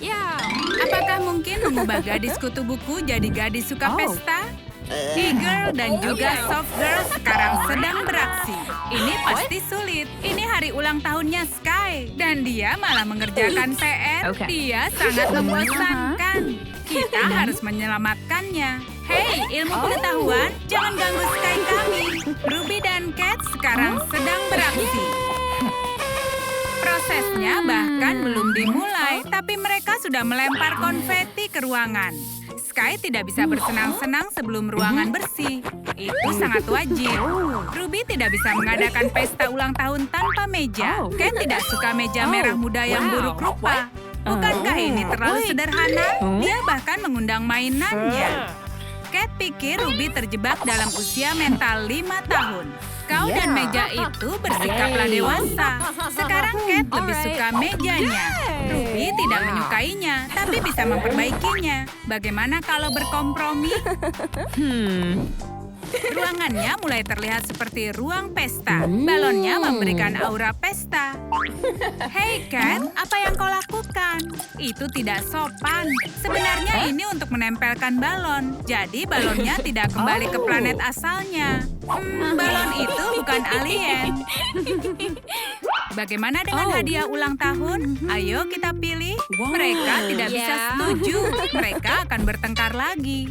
Ya. Apakah mungkin mengubah gadis kutu buku jadi gadis suka pesta? E-girl dan juga soft girl sekarang sedang beraksi. Ini pasti sulit. Ini hari ulang tahunnya Sky. Dan dia malah mengerjakan PR. Oke. Dia sangat membosankan. Kita harus menyelamatkannya. Hei, ilmu pengetahuan, jangan ganggu Sky kami. Ruby dan Cat sekarang sedang beraksi. Prosesnya bahkan belum dimulai, tapi mereka sudah melempar konfeti ke ruangan. Sky tidak bisa bersenang-senang sebelum ruangan bersih. Itu sangat wajib. Ruby tidak bisa mengadakan pesta ulang tahun tanpa meja. Cat tidak suka meja merah muda yang buruk rupa. Bukankah ini terlalu sederhana? Dia bahkan mengundang mainannya. Cat pikir Ruby terjebak dalam usia mental 5 tahun. Kau dan meja itu bersikaplah dewasa. Sekarang Cat lebih suka mejanya. Ruby tidak menyukainya, tapi bisa memperbaikinya. Bagaimana kalau berkompromi? Ruangannya mulai terlihat seperti ruang pesta. Balonnya memberikan aura pesta. Hei Cat, apa yang kau lakukan? Itu tidak sopan. Sebenarnya ini untuk menempelkan balon. Jadi balonnya tidak kembali ke planet asalnya. Balon itu bukan alien. Bagaimana dengan hadiah ulang tahun? Ayo kita pilih. Mereka tidak bisa setuju. Mereka akan bertengkar lagi.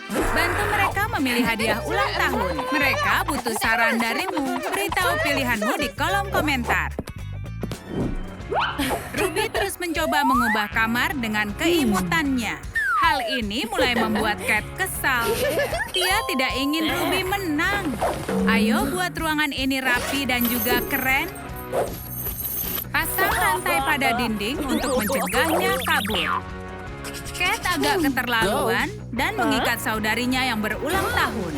Bantu mereka memilih hadiah ulang tahun. Mereka butuh saran darimu. Beritahu pilihanmu di kolom komentar. Ruby terus mencoba mengubah kamar dengan keimutannya. Hal ini mulai membuat Cat kesal. Dia tidak ingin Ruby menang. Ayo buat ruangan ini rapi dan juga keren. Pasang rantai pada dinding untuk mencegahnya kabur. Cat agak keterlaluan dan mengikat saudarinya yang berulang tahun.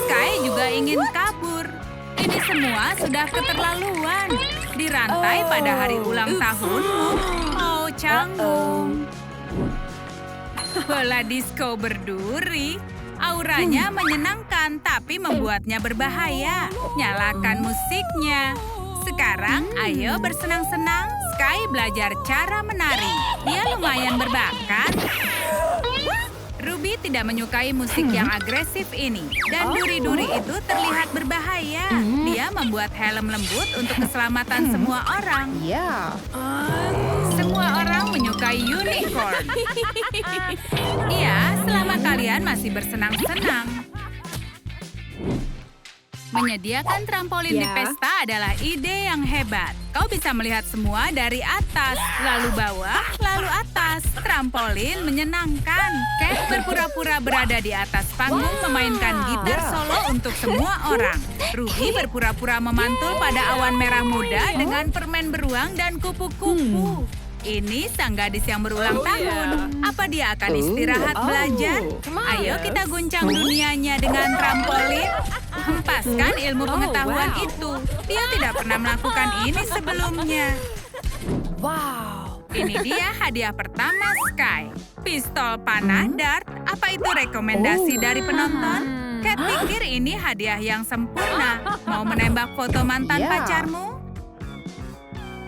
Sky juga ingin kabur. Ini semua sudah keterlaluan. Dirantai pada hari ulang tahunmu. Oh, canggung. Bola disco berduri. Auranya menyenangkan tapi membuatnya berbahaya. Nyalakan musiknya. Sekarang, ayo bersenang-senang. Sky belajar cara menari. Dia lumayan berbakat. Ruby tidak menyukai musik yang agresif ini. Dan duri-duri itu terlihat berbahaya. Dia membuat helm lembut untuk keselamatan semua orang. Semua orang menyukai unicorn. Iya, selama kalian masih bersenang-senang. Menyediakan trampolin di pesta adalah ide yang hebat. Kau bisa melihat semua dari atas, lalu bawah, lalu atas. Trampolin menyenangkan. Cat berpura-pura berada di atas panggung memainkan gitar solo untuk semua orang. Ruby berpura-pura memantul pada awan merah muda dengan permen beruang dan kupu-kupu. Ini sang gadis yang berulang tahun. Apa dia akan istirahat belajar? Ayo kita guncang dunianya dengan trampolin. Hempaskan ilmu pengetahuan itu. Dia tidak pernah melakukan ini sebelumnya. Ini dia hadiah pertama Sky. Pistol panah dart. Apa itu rekomendasi dari penonton? Cat pikir ini hadiah yang sempurna. Mau menembak foto mantan pacarmu?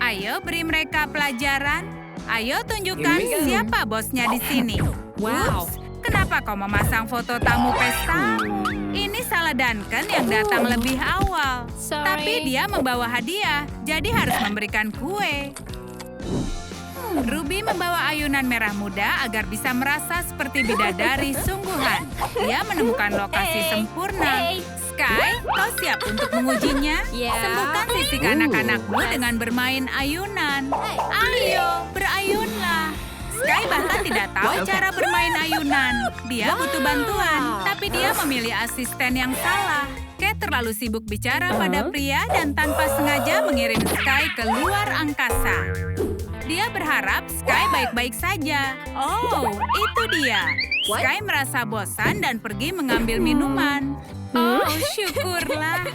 Ayo beri mereka pelajaran. Ayo tunjukkan siapa bosnya di sini. Ups, kenapa kau memasang foto tamu pesta? Ini salah Duncan yang datang lebih awal. Tapi dia membawa hadiah, jadi harus memberikan kue. Ruby membawa ayunan merah muda agar bisa merasa seperti bidadari sungguhan. Dia menemukan lokasi sempurna. Sky, kau siap untuk mengujinya? Sembuhkan sisik anak-anakmu dengan bermain ayunan. Ayo, berayunlah. Sky bahkan tidak tahu cara bermain ayunan. Dia butuh bantuan, tapi dia memilih asisten yang salah. Cat terlalu sibuk bicara pada pria dan tanpa sengaja mengirim Sky ke luar angkasa. Dia berharap Sky baik-baik saja. Oh, itu dia. Sky merasa bosan dan pergi mengambil minuman. Oh, syukurlah.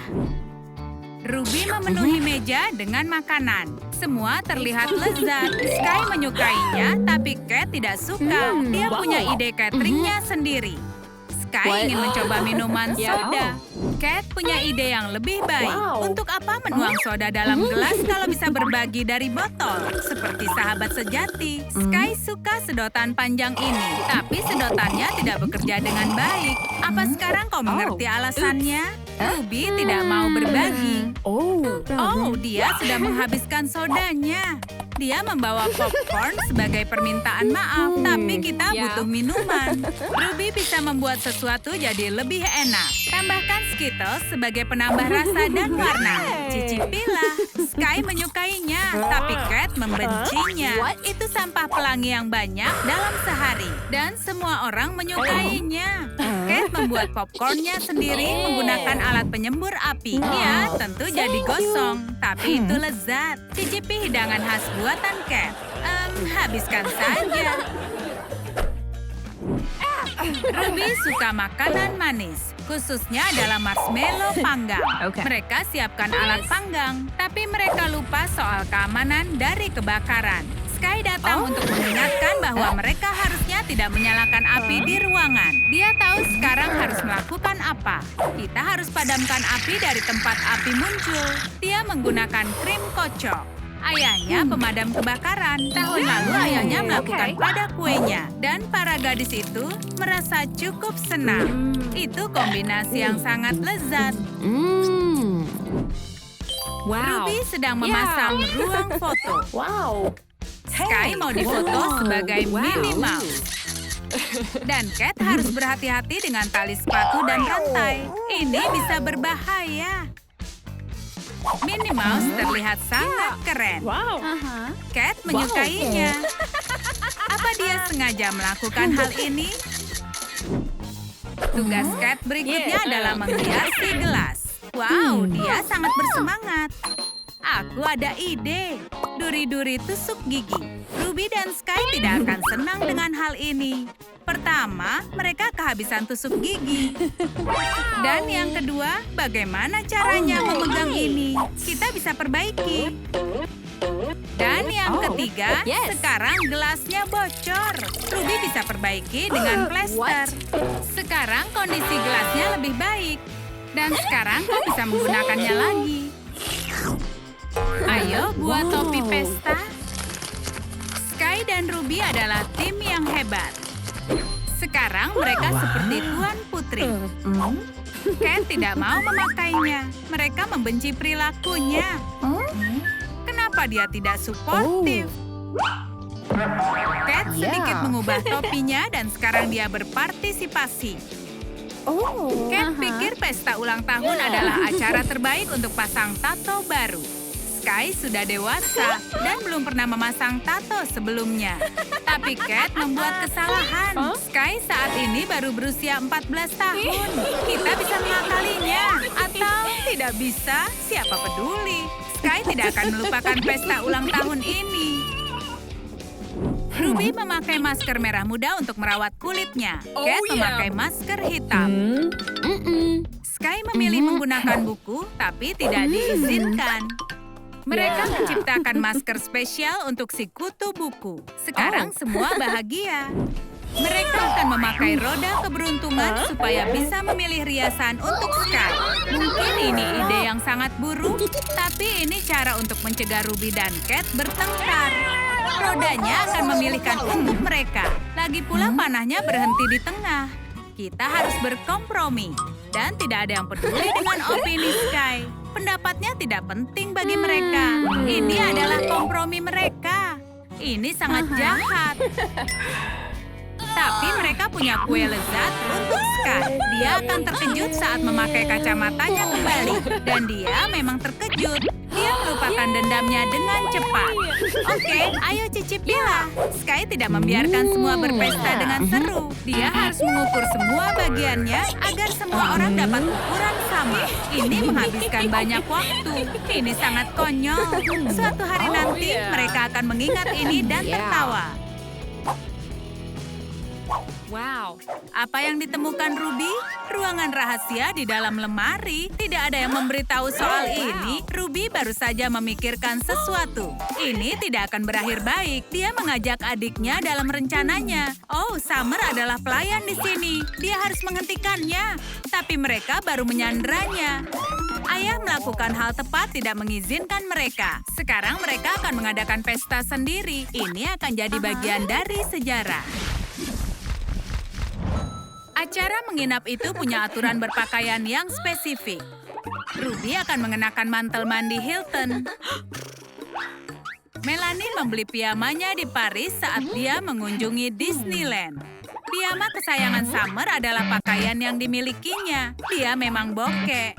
Ruby memenuhi meja dengan makanan. Semua terlihat lezat. Sky menyukainya, tapi Cat tidak suka. Dia punya ide cateringnya sendiri. Sky ingin mencoba minuman soda. Cat punya ide yang lebih baik. Untuk apa menuang soda dalam gelas kalau bisa berbagi dari botol? Seperti sahabat sejati. Sky suka sedotan panjang ini, tapi sedotannya tidak bekerja dengan baik. Apa sekarang kau mengerti alasannya? Ruby tidak mau berbagi. Oh, dia sudah menghabiskan sodanya. Dia membawa popcorn sebagai permintaan maaf, tapi kita butuh minuman. Ruby bisa membuat sesuatu jadi lebih enak. Tambahkan Skittles sebagai penambah rasa dan warna. Cicipilah. Sky menyukainya, tapi Cat membencinya. Itu sampah pelangi yang banyak dalam sehari. Dan semua orang menyukainya. Cat membuat popcornnya sendiri menggunakan alat penyembur api. Ya, tentu jadi gosong, tapi itu lezat. Cicipi hidangan khas buatan Cat. Habiskan saja. Ruby suka makanan manis, khususnya adalah marshmallow panggang. Mereka siapkan alat panggang, tapi mereka lupa soal keamanan dari kebakaran. Sky datang untuk mengingatkan bahwa mereka harusnya tidak menyalakan api di ruangan. Dia tahu sekarang harus melakukan apa. Kita harus padamkan api dari tempat api muncul. Dia menggunakan krim kocok. Ayahnya pemadam kebakaran. Tahun lalu ayahnya melakukan pada kuenya. Dan para gadis itu merasa cukup senang. Itu kombinasi yang sangat lezat. Ruby sedang memasang ruang foto. Sky mau difoto sebagai Minnie Mouse. Dan Cat harus berhati-hati dengan tali sepatu dan rantai. Ini bisa berbahaya. Minnie Mouse terlihat sangat keren. Cat menyukainya. Apa dia sengaja melakukan hal ini? Tugas Cat berikutnya adalah menghiasi gelas. Wow, dia sangat bersemangat. Aku ada ide. Duri-duri tusuk gigi. Ruby dan Sky tidak akan senang dengan hal ini. Pertama, mereka kehabisan tusuk gigi. Dan yang kedua, bagaimana caranya memegang ini? Kita bisa perbaiki. Dan yang ketiga, sekarang gelasnya bocor. Ruby bisa perbaiki dengan plester. Sekarang kondisi gelasnya lebih baik. Dan sekarang kau bisa menggunakannya lagi. Ayo buat topi pesta. Sky dan Ruby adalah tim yang hebat. Sekarang mereka seperti Tuan Putri. Cat tidak mau memakainya. Mereka membenci perilakunya. Kenapa dia tidak suportif? Cat sedikit mengubah topinya dan sekarang dia berpartisipasi. Cat pikir pesta ulang tahun adalah acara terbaik untuk pasang tato baru. Sky sudah dewasa dan belum pernah memasang tato sebelumnya. Tapi Cat membuat kesalahan. Sky saat ini baru berusia 14 tahun. Kita bisa mengakalinya. Atau tidak bisa, siapa peduli. Sky tidak akan melupakan pesta ulang tahun ini. Ruby memakai masker merah muda untuk merawat kulitnya. Cat memakai masker hitam. Sky memilih menggunakan buku, tapi tidak diizinkan. Mereka menciptakan masker spesial untuk si kutu buku. Sekarang semua bahagia. Mereka akan memakai roda keberuntungan supaya bisa memilih riasan untuk Sky. Mungkin ini ide yang sangat buruk, tapi ini cara untuk mencegah Ruby dan Cat bertengkar. Rodanya akan memilihkan untuk mereka. Lagi pula panahnya berhenti di tengah. Kita harus berkompromi. Dan tidak ada yang peduli dengan opini Sky. Pendapatnya tidak penting bagi mereka. Ini adalah kompromi mereka. Ini sangat jahat. Tapi mereka punya kue lezat untuk Sky. Dia akan terkejut saat memakai kacamatanya kembali. Dan dia memang terkejut. Dia melupakan dendamnya dengan cepat. Oke, ayo cicipilah. Sky tidak membiarkan semua berpesta dengan seru. Dia harus mengukur semua bagiannya agar semua orang dapat ukuran sama. Ini menghabiskan banyak waktu. Ini sangat konyol. Suatu hari nanti mereka akan mengingat ini dan tertawa. Wow, apa yang ditemukan Ruby? Ruangan rahasia di dalam lemari. Tidak ada yang memberitahu soal ini. Ruby baru saja memikirkan sesuatu. Ini tidak akan berakhir baik. Dia mengajak adiknya dalam rencananya. Oh, Summer adalah pelayan di sini. Dia harus menghentikannya. Tapi mereka baru menyanderanya. Ayah melakukan hal tepat tidak mengizinkan mereka. Sekarang mereka akan mengadakan pesta sendiri. Ini akan jadi bagian dari sejarah. Acara menginap itu punya aturan berpakaian yang spesifik. Ruby akan mengenakan mantel mandi Hilton. Melanie membeli piyamanya di Paris saat dia mengunjungi Disneyland. Piyama kesayangan Summer adalah pakaian yang dimilikinya. Dia memang bokeh.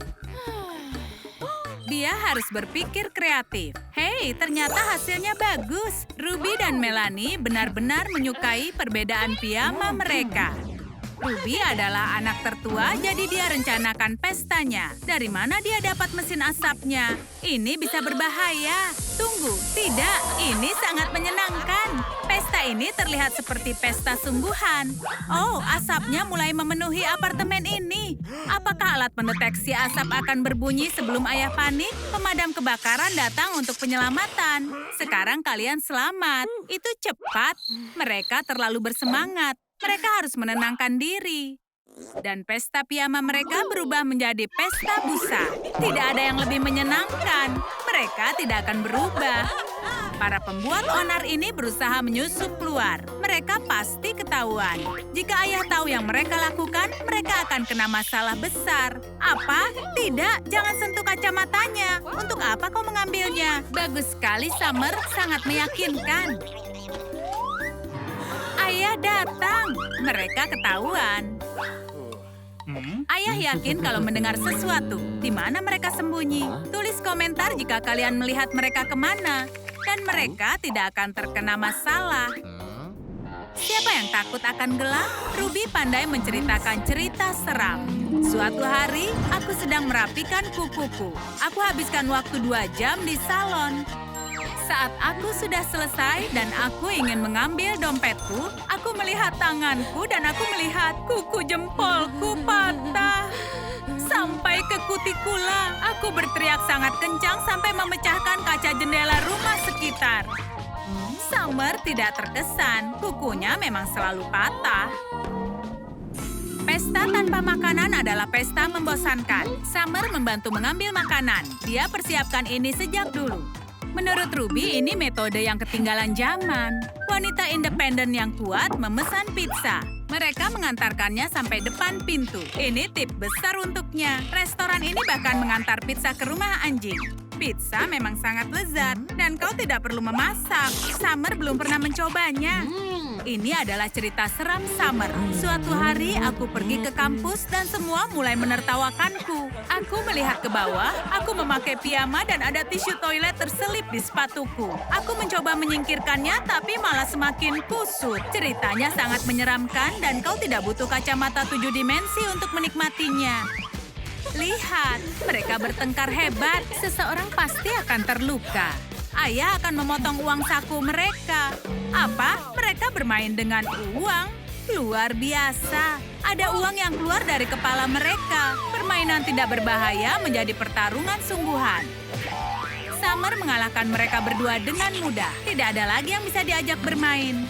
Dia harus berpikir kreatif. Hei, ternyata hasilnya bagus. Ruby dan Melanie benar-benar menyukai perbedaan piyama mereka. Ruby adalah anak tertua, jadi dia rencanakan pestanya. Dari mana dia dapat mesin asapnya? Ini bisa berbahaya. Tunggu, tidak. Ini sangat menyenangkan. Pesta ini terlihat seperti pesta sungguhan. Oh, asapnya mulai memenuhi apartemen ini. Apakah alat pendeteksi asap akan berbunyi sebelum ayah panik? Pemadam kebakaran datang untuk penyelamatan. Sekarang kalian selamat. Itu cepat. Mereka terlalu bersemangat. Mereka harus menenangkan diri. Dan pesta piyama mereka berubah menjadi pesta busa. Tidak ada yang lebih menyenangkan. Mereka tidak akan berubah. Para pembuat onar ini berusaha menyusup keluar. Mereka pasti ketahuan. Jika ayah tahu yang mereka lakukan, mereka akan kena masalah besar. Apa? Tidak, jangan sentuh kacamatanya. Untuk apa kau mengambilnya? Bagus sekali, Summer. Sangat meyakinkan. Ayah datang. Mereka ketahuan. Ayah yakin kalau mendengar sesuatu. Di mana mereka sembunyi? Tulis komentar jika kalian melihat mereka kemana. Dan mereka tidak akan terkena masalah. Siapa yang takut akan gelap? Ruby pandai menceritakan cerita seram. Suatu hari, aku sedang merapikan kukuku. Aku habiskan waktu 2 jam di salon. Saat aku sudah selesai dan aku ingin mengambil dompetku, aku melihat tanganku dan aku melihat kuku jempolku patah. Sampai ke kutikula, aku berteriak sangat kencang sampai memecahkan kaca jendela rumah sekitar. Summer tidak terkesan, kukunya memang selalu patah. Pesta tanpa makanan adalah pesta membosankan. Summer membantu mengambil makanan. Dia persiapkan ini sejak dulu. Menurut Ruby, ini metode yang ketinggalan zaman. Wanita independen yang kuat memesan pizza. Mereka mengantarkannya sampai depan pintu. Ini tip besar untuknya. Restoran ini bahkan mengantar pizza ke rumah anjing. Pizza memang sangat lezat, dan kau tidak perlu memasak. Summer belum pernah mencobanya. Ini adalah cerita seram Summer. Suatu hari, aku pergi ke kampus dan semua mulai menertawakanku. Aku melihat ke bawah, aku memakai piyama dan ada tisu toilet terselip di sepatuku. Aku mencoba menyingkirkannya, tapi malah semakin kusut. Ceritanya sangat menyeramkan dan kau tidak butuh kacamata 7 dimensi untuk menikmatinya. Lihat, mereka bertengkar hebat. Seseorang pasti akan terluka. Ayah akan memotong uang saku mereka. Apa? Mereka bermain dengan uang? Luar biasa. Ada uang yang keluar dari kepala mereka. Permainan tidak berbahaya menjadi pertarungan sungguhan. Summer mengalahkan mereka berdua dengan mudah. Tidak ada lagi yang bisa diajak bermain.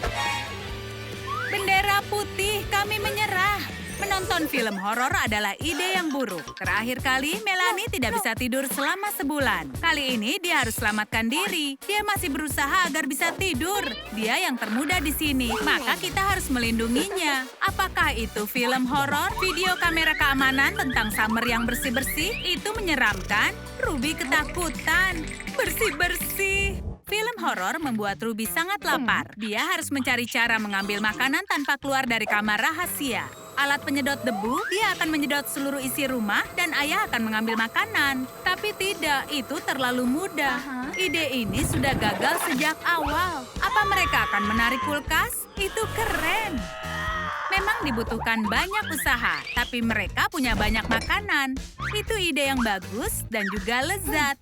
Bendera putih, kami menyerah. Menonton film horor adalah ide yang buruk. Terakhir kali, Melanie tidak bisa tidur selama sebulan. Kali ini, dia harus selamatkan diri. Dia masih berusaha agar bisa tidur. Dia yang termuda di sini, maka kita harus melindunginya. Apakah itu film horor? Video kamera keamanan tentang Summer yang bersih-bersih? Itu menyeramkan. Ruby ketakutan. Bersih-bersih. Film horor membuat Ruby sangat lapar. Dia harus mencari cara mengambil makanan tanpa keluar dari kamar rahasia. Alat penyedot debu, dia akan menyedot seluruh isi rumah dan ayah akan mengambil makanan. Tapi tidak, itu terlalu mudah. Ide ini sudah gagal sejak awal. Apa mereka akan menarik kulkas? Itu keren. Memang dibutuhkan banyak usaha, tapi mereka punya banyak makanan. Itu ide yang bagus dan juga lezat.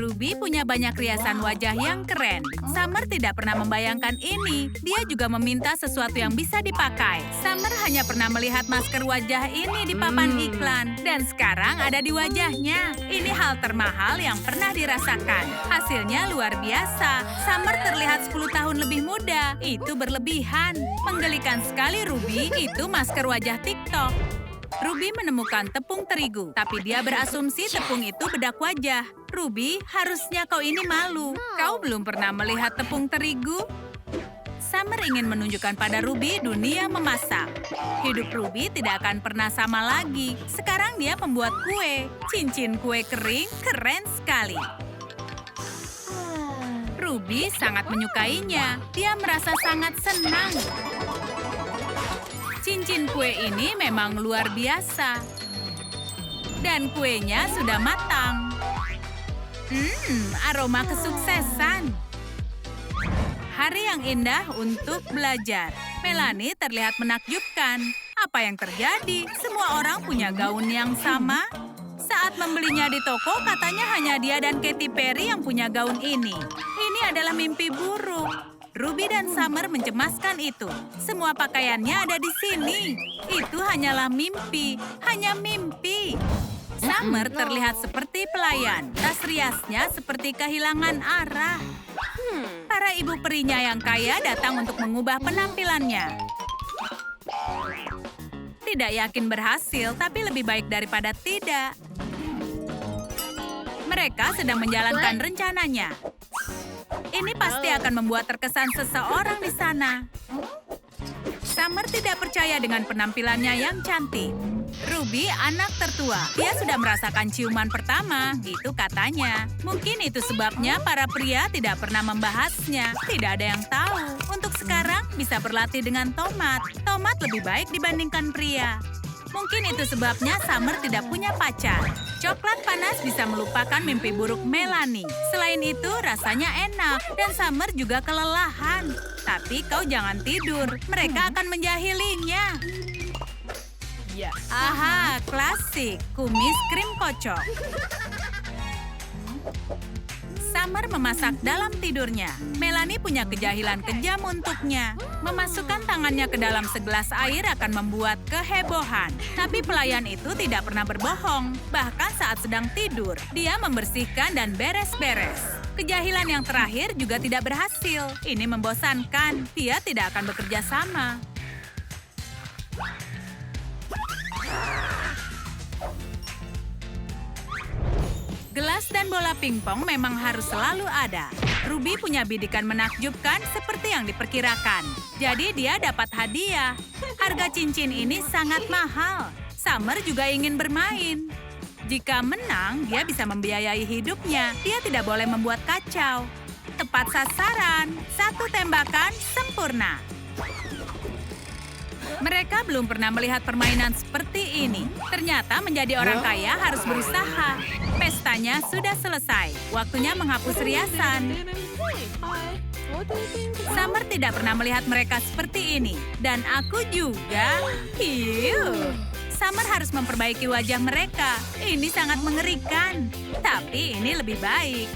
Ruby punya banyak riasan wajah yang keren. Summer tidak pernah membayangkan ini. Dia juga meminta sesuatu yang bisa dipakai. Summer hanya pernah melihat masker wajah ini di papan iklan. Dan sekarang ada di wajahnya. Ini hal termahal yang pernah dirasakan. Hasilnya luar biasa. Summer terlihat 10 tahun lebih muda. Itu berlebihan. Menggelikan sekali Ruby, itu masker wajah TikTok. Ruby menemukan tepung terigu, tapi dia berasumsi tepung itu bedak wajah. Ruby, harusnya kau ini malu. Kau belum pernah melihat tepung terigu? Summer ingin menunjukkan pada Ruby dunia memasak. Hidup Ruby tidak akan pernah sama lagi. Sekarang dia membuat kue. Cincin kue kering, keren sekali. Ruby sangat menyukainya. Dia merasa sangat senang. Cincin kue ini memang luar biasa. Dan kuenya sudah matang. Aroma kesuksesan. Hari yang indah untuk belajar. Melanie terlihat menakjubkan. Apa yang terjadi? Semua orang punya gaun yang sama? Saat membelinya di toko, katanya hanya dia dan Katy Perry yang punya gaun ini. Ini adalah mimpi buruk. Ruby dan Summer mencemaskan itu. Semua pakaiannya ada di sini. Itu hanyalah mimpi. Hanya mimpi. Summer terlihat seperti pelayan. Tas riasnya seperti kehilangan arah. Para ibu perinya yang kaya datang untuk mengubah penampilannya. Tidak yakin berhasil, tapi lebih baik daripada tidak. Mereka sedang menjalankan rencananya. Ini pasti akan membuat terkesan seseorang di sana. Summer tidak percaya dengan penampilannya yang cantik. Ruby anak tertua. Dia sudah merasakan ciuman pertama, itu katanya. Mungkin itu sebabnya para pria tidak pernah membahasnya. Tidak ada yang tahu. Untuk sekarang bisa berlatih dengan tomat. Tomat lebih baik dibandingkan pria. Mungkin itu sebabnya Summer tidak punya pacar. Coklat panas bisa melupakan mimpi buruk Melanie. Selain itu, rasanya enak. Dan Summer juga kelelahan. Tapi kau jangan tidur. Mereka akan menjahilinya. Aha, klasik. Kumis krim kocok. Summer memasak dalam tidurnya. Melanie punya kejahilan kejam untuknya. Memasukkan tangannya ke dalam segelas air akan membuat kehebohan. Tapi pelayan itu tidak pernah berbohong. Bahkan saat sedang tidur, dia membersihkan dan beres-beres. Kejahilan yang terakhir juga tidak berhasil. Ini membosankan. Dia tidak akan bekerja sama. Gelas dan bola pingpong memang harus selalu ada. Ruby punya bidikan menakjubkan seperti yang diperkirakan. Jadi dia dapat hadiah. Harga cincin ini sangat mahal. Summer juga ingin bermain. Jika menang, dia bisa membiayai hidupnya. Dia tidak boleh membuat kacau. Tepat sasaran, satu tembakan sempurna. Mereka belum pernah melihat permainan seperti ini. Ternyata menjadi orang kaya harus berusaha. Pestanya sudah selesai. Waktunya menghapus riasan. Summer tidak pernah melihat mereka seperti ini. Dan aku juga. Hiu. Summer harus memperbaiki wajah mereka. Ini sangat mengerikan. Tapi ini lebih baik.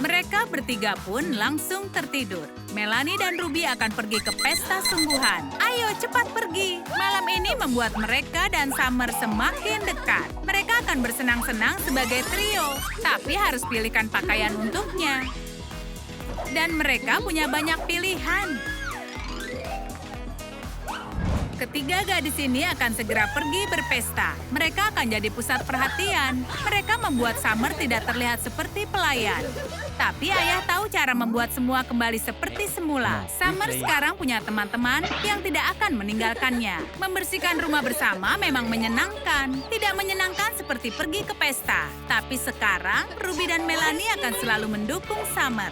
Mereka bertiga pun langsung tertidur. Melanie dan Ruby akan pergi ke pesta sungguhan. Ayo cepat pergi. Malam ini membuat mereka dan Summer semakin dekat. Mereka akan bersenang-senang sebagai trio. Tapi harus pilihkan pakaian untuknya. Dan mereka punya banyak pilihan. Ketiga gadis ini akan segera pergi berpesta. Mereka akan jadi pusat perhatian. Mereka membuat Summer tidak terlihat seperti pelayan. Tapi ayah tahu cara membuat semua kembali seperti semula. Summer sekarang punya teman-teman yang tidak akan meninggalkannya. Membersihkan rumah bersama memang menyenangkan. Tidak menyenangkan seperti pergi ke pesta. Tapi sekarang, Ruby dan Melanie akan selalu mendukung Summer.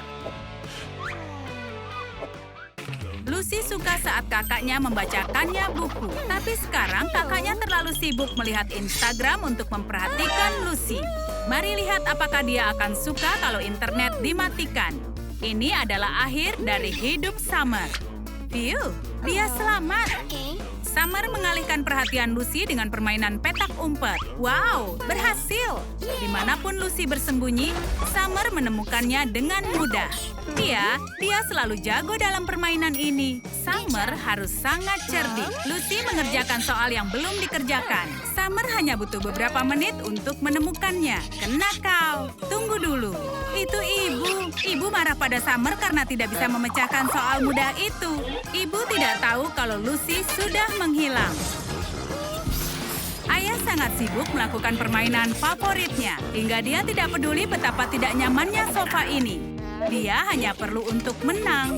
Lucy suka saat kakaknya membacakannya buku. Tapi sekarang kakaknya terlalu sibuk melihat Instagram untuk memperhatikan Lucy. Mari lihat apakah dia akan suka kalau internet dimatikan. Ini adalah akhir dari hidup Summer. Phew, dia selamat. Summer mengalihkan perhatian Lucy dengan permainan petak umpet. Wow, berhasil! Dimanapun Lucy bersembunyi, Summer menemukannya dengan mudah. Dia selalu jago dalam permainan ini. Summer harus sangat cerdik. Lucy mengerjakan soal yang belum dikerjakan. Summer hanya butuh beberapa menit untuk menemukannya. Kena kau. Tunggu dulu. Itu ibu. Ibu marah pada Summer karena tidak bisa memecahkan soal mudah itu. Ibu tidak tahu kalau Lucy sudah menghilang. Ayah sangat sibuk melakukan permainan favoritnya, hingga dia tidak peduli betapa tidak nyamannya sofa ini. Dia hanya perlu untuk menang.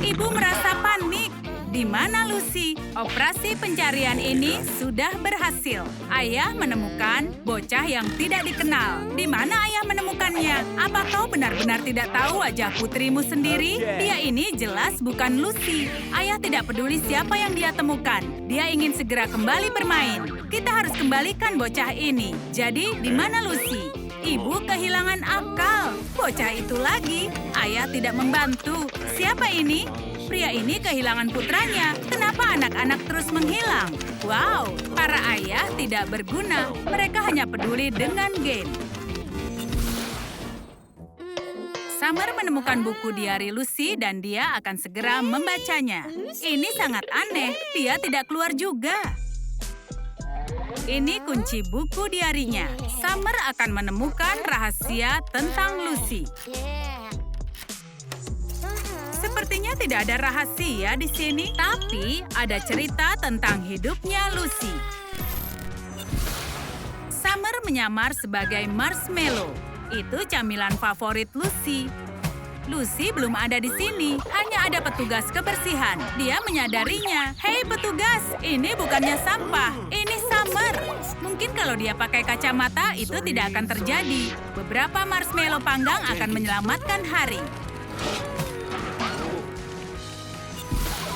Ibu merasa panik. Di mana Lucy? Operasi pencarian ini sudah berhasil. Ayah menemukan bocah yang tidak dikenal. Di mana ayah menemukannya? Apa kau benar-benar tidak tahu wajah putrimu sendiri? Dia ini jelas bukan Lucy. Ayah tidak peduli siapa yang dia temukan. Dia ingin segera kembali bermain. Kita harus kembalikan bocah ini. Jadi, di mana Lucy? Ibu kehilangan akal. Bocah itu lagi. Ayah tidak membantu. Siapa ini? Pria ini kehilangan putranya. Kenapa anak-anak terus menghilang? Wow, para ayah tidak berguna. Mereka hanya peduli dengan game. Summer menemukan buku diari Lucy dan dia akan segera membacanya. Ini sangat aneh. Dia tidak keluar juga. Ini kunci buku diarinya. Summer akan menemukan rahasia tentang Lucy. Sepertinya tidak ada rahasia di sini, tapi ada cerita tentang hidupnya Lucy. Summer menyamar sebagai marshmallow. Itu camilan favorit Lucy. Lucy belum ada di sini, hanya ada petugas kebersihan. Dia menyadarinya. Hei petugas, ini bukannya sampah, ini Summer. Mungkin kalau dia pakai kacamata, itu tidak akan terjadi. Beberapa marshmallow panggang akan menyelamatkan hari.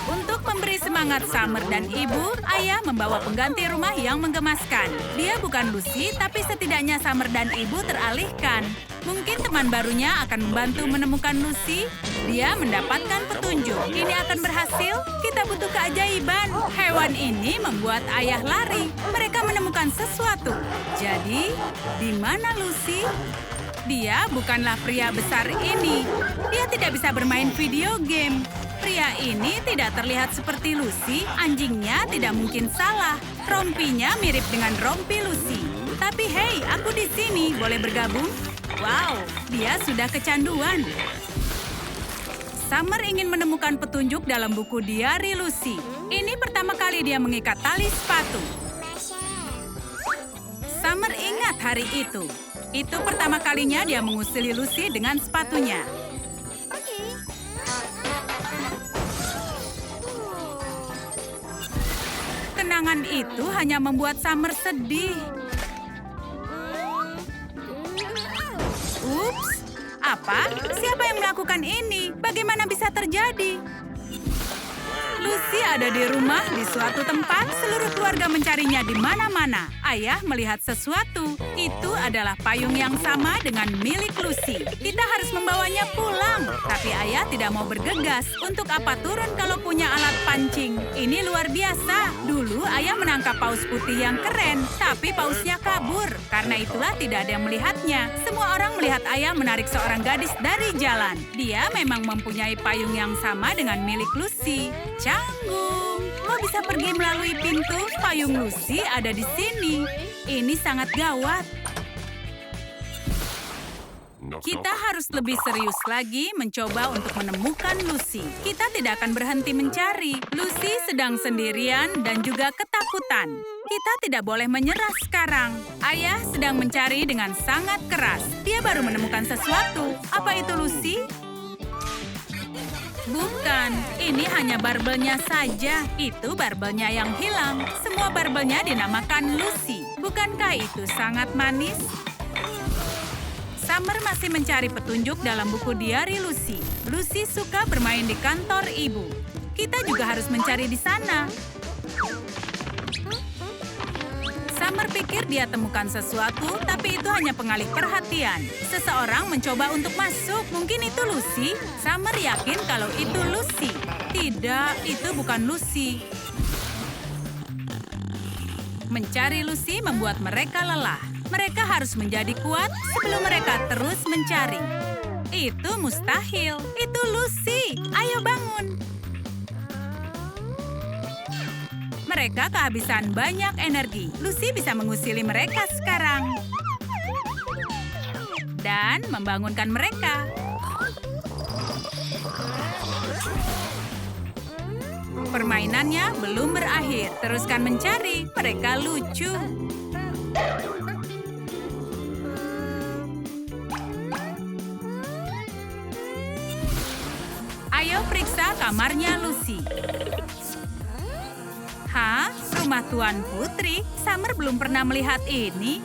Untuk memberi semangat Summer dan ibu, ayah membawa pengganti rumah yang menggemaskan. Dia bukan Lucy, tapi setidaknya Summer dan ibu teralihkan. Mungkin teman barunya akan membantu menemukan Lucy. Dia mendapatkan petunjuk. Ini akan berhasil? Kita butuh keajaiban. Hewan ini membuat ayah lari. Mereka menemukan sesuatu. Jadi, di mana Lucy? Dia bukanlah pria besar ini. Dia tidak bisa bermain video game. Pria ini tidak terlihat seperti Lucy. Anjingnya tidak mungkin salah. Rompinya mirip dengan rompi Lucy. Tapi hei, aku di sini. Boleh bergabung? Wow, dia sudah kecanduan. Summer ingin menemukan petunjuk dalam buku diari Lucy. Ini pertama kali dia mengikat tali sepatu. Summer ingat hari itu. Itu pertama kalinya dia mengusili Lucy dengan sepatunya. Kenangan itu hanya membuat Summer sedih. Ups, apa? Siapa yang melakukan ini? Bagaimana bisa terjadi? Lucy ada di rumah di suatu tempat, seluruh keluarga mencarinya di mana-mana. Ayah melihat sesuatu. Itu adalah payung yang sama dengan milik Lucy. Kita harus membawanya pulang. Tapi ayah tidak mau bergegas. Untuk apa turun kalau punya alat pancing? Ini luar biasa. Dulu ayah menangkap paus putih yang keren, tapi pausnya kabur. Karena itulah tidak ada yang melihatnya. Semua orang melihat ayah menarik seorang gadis dari jalan. Dia memang mempunyai payung yang sama dengan milik Lucy. Canggung, kau bisa pergi melalui pintu. Payung Lucy ada di sini. Ini sangat gawat. Kita harus lebih serius lagi mencoba untuk menemukan Lucy. Kita tidak akan berhenti mencari. Lucy sedang sendirian dan juga ketakutan. Kita tidak boleh menyerah sekarang. Ayah sedang mencari dengan sangat keras. Dia baru menemukan sesuatu. Apa itu Lucy? Bukan, ini hanya barbelnya saja. Itu barbelnya yang hilang. Semua barbelnya dinamakan Lucy. Bukankah itu sangat manis? Summer masih mencari petunjuk dalam buku diari Lucy. Lucy suka bermain di kantor ibu. Kita juga harus mencari di sana. Summer pikir dia temukan sesuatu, tapi itu hanya pengalih perhatian. Seseorang mencoba untuk masuk. Mungkin itu Lucy. Summer yakin kalau itu Lucy. Tidak, itu bukan Lucy. Mencari Lucy membuat mereka lelah. Mereka harus menjadi kuat sebelum mereka terus mencari. Itu mustahil. Itu Lucy. Ayo bangun. Mereka kehabisan banyak energi. Lucy bisa mengusili mereka sekarang. Dan membangunkan mereka. Permainannya belum berakhir. Teruskan mencari. Mereka lucu. Ayo periksa kamarnya Lucy. Hah? Rumah Tuan Putri? Summer belum pernah melihat ini.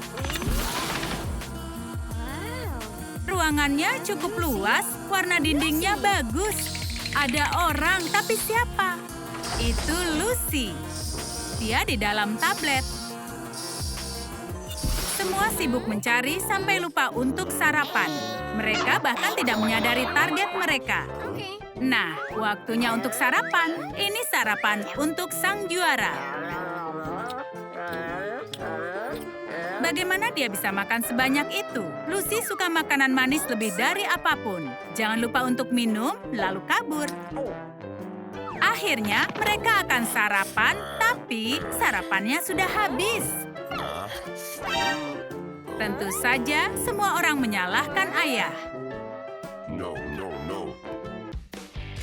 Ruangannya cukup luas, warna dindingnya bagus. Ada orang, tapi siapa? Itu Lucy. Dia di dalam tablet. Semua sibuk mencari sampai lupa untuk sarapan. Mereka bahkan tidak menyadari target mereka. Nah, waktunya untuk sarapan. Ini sarapan untuk sang juara. Bagaimana dia bisa makan sebanyak itu? Lucy suka makanan manis lebih dari apapun. Jangan lupa untuk minum, lalu kabur. Akhirnya, mereka akan sarapan, tapi sarapannya sudah habis. Tentu saja, semua orang menyalahkan ayah.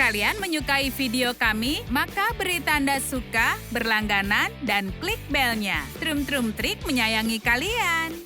Kalian menyukai video kami? Maka beri tanda suka, berlangganan, dan klik belnya. Trum Trum Trik menyayangi kalian.